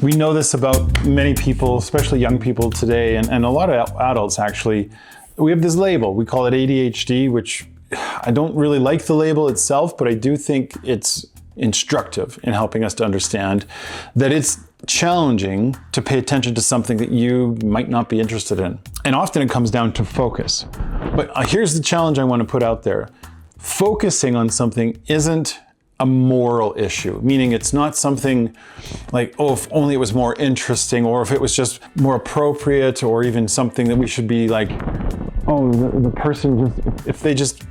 We know this about many people, especially young people today, and a lot of adults actually. We have this label, we call it ADHD, which I don't really like the label itself, but I do think it's instructive in helping us to understand that it's challenging to pay attention to something that you might not be interested in. And often it comes down to focus. But here's the challenge I want to put out there. Focusing on something isn't a moral issue, meaning it's not something like, oh, if only it was more interesting, or if it was just more appropriate, or even something that we should be like, oh, the person just, if they just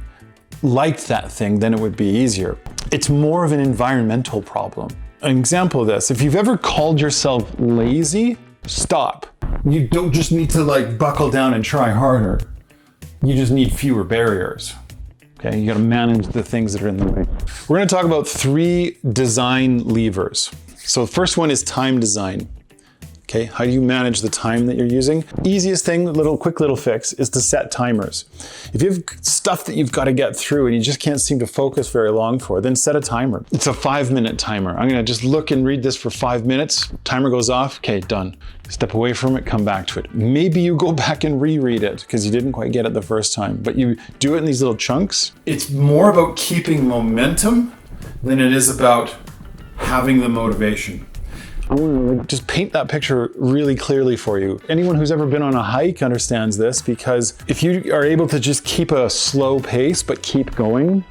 liked that thing, then it would be easier. It's more of an environmental problem. An example of this, if you've ever called yourself lazy, stop. You don't just need to like buckle down and try harder. You just need fewer barriers. Okay, you gotta manage the things that are in the way. We're gonna talk about 3 design levers. So the first one is time design. Okay, how do you manage the time that you're using? Easiest thing, quick little fix, is to set timers. If you have stuff that you've got to get through and you just can't seem to focus very long for, then set a timer. It's a 5-minute timer. I'm gonna just look and read this for 5 minutes. Timer goes off, okay, done. Step away from it, come back to it. Maybe you go back and reread it because you didn't quite get it the first time, but you do it in these little chunks. It's more about keeping momentum than it is about having the motivation. I want to just paint that picture really clearly for you. Anyone who's ever been on a hike understands this, because if you are able to just keep a slow pace but keep going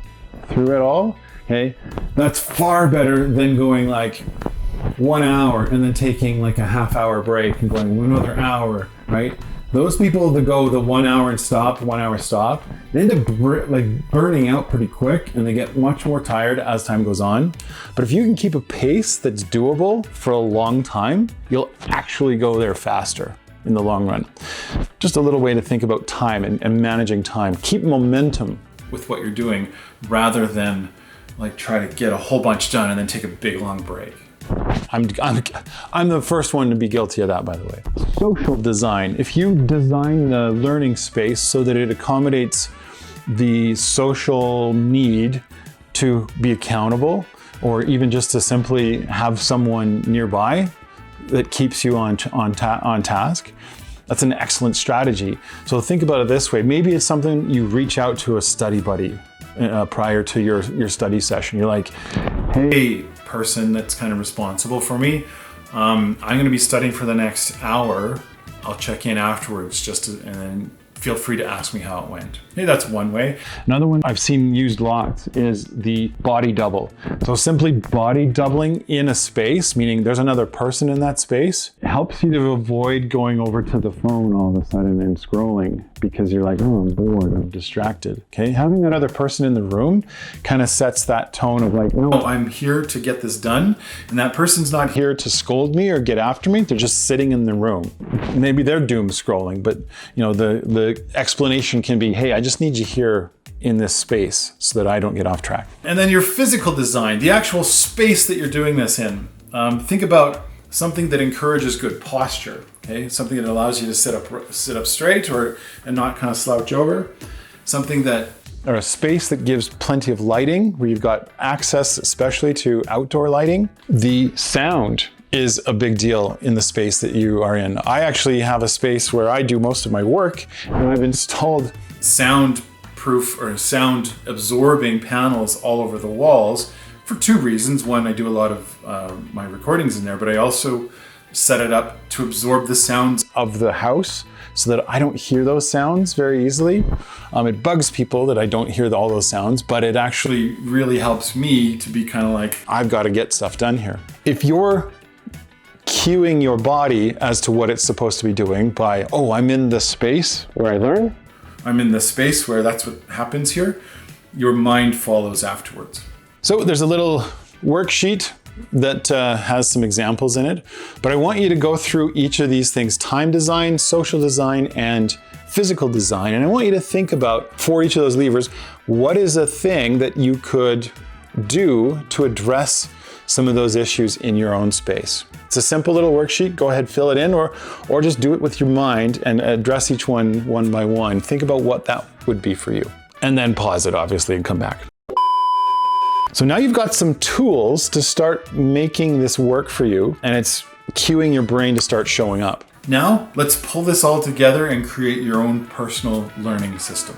through it all, okay, that's far better than going like 1 hour and then taking like a half-hour break and going another hour, right? Those people that go the 1 hour and stop, 1 hour stop, they end up burning out pretty quick, and they get much more tired as time goes on. But if you can keep a pace that's doable for a long time, you'll actually go there faster in the long run. Just a little way to think about time and managing time. Keep momentum with what you're doing rather than like try to get a whole bunch done and then take a big long break. I'm the first one to be guilty of that, by the way. Social design. If you design the learning space so that it accommodates the social need to be accountable, or even just to simply have someone nearby that keeps you on task, that's an excellent strategy. So think about it this way. Maybe it's something you reach out to a study buddy prior to your study session. You're like, hey, person that's kind of responsible for me, I'm going to be studying for the next hour. I'll check in afterwards and then feel free to ask me how it went. Hey, that's one way. Another one I've seen used lots is the body double. So simply body doubling in a space, meaning there's another person in that space, helps you to avoid going over to the phone all of a sudden and scrolling because you're like, oh, I'm bored, I'm distracted. Okay, having that other person in the room kind of sets that tone of like, no, I'm here to get this done, and that person's not here to scold me or get after me. They're just sitting in the room. Maybe they're doom scrolling, but you know, the explanation can be, hey, I just need you here in this space so that I don't get off track. And then your physical design, the actual space that you're doing this in. Think about something that encourages good posture. Okay, something that allows you to sit up straight and not kind of slouch over. Or a space that gives plenty of lighting, where you've got access, especially to outdoor lighting. The sound is a big deal in the space that you are in. I actually have a space where I do most of my work, and I've installed soundproof or sound absorbing panels all over the walls for 2 reasons. One, I do a lot of my recordings in there, but I also set it up to absorb the sounds of the house so that I don't hear those sounds very easily. It bugs people that I don't hear all those sounds, but it actually really helps me to be kind of like, I've got to get stuff done here. If you're cueing your body as to what it's supposed to be doing by, oh, I'm in the space where I learn, I'm in the space where that's what happens here, your mind follows afterwards. So there's a little worksheet that has some examples in it, but I want you to go through each of these things: time design, social design, and physical design. And I want you to think about, for each of those levers, what is a thing that you could do to address some of those issues in your own space. It's a simple little worksheet. Go ahead, fill it in, or just do it with your mind and address each one by one. Think about what that would be for you. And then pause it, obviously, and come back. So now you've got some tools to start making this work for you, and it's cueing your brain to start showing up. Now, let's pull this all together and create your own personal learning system.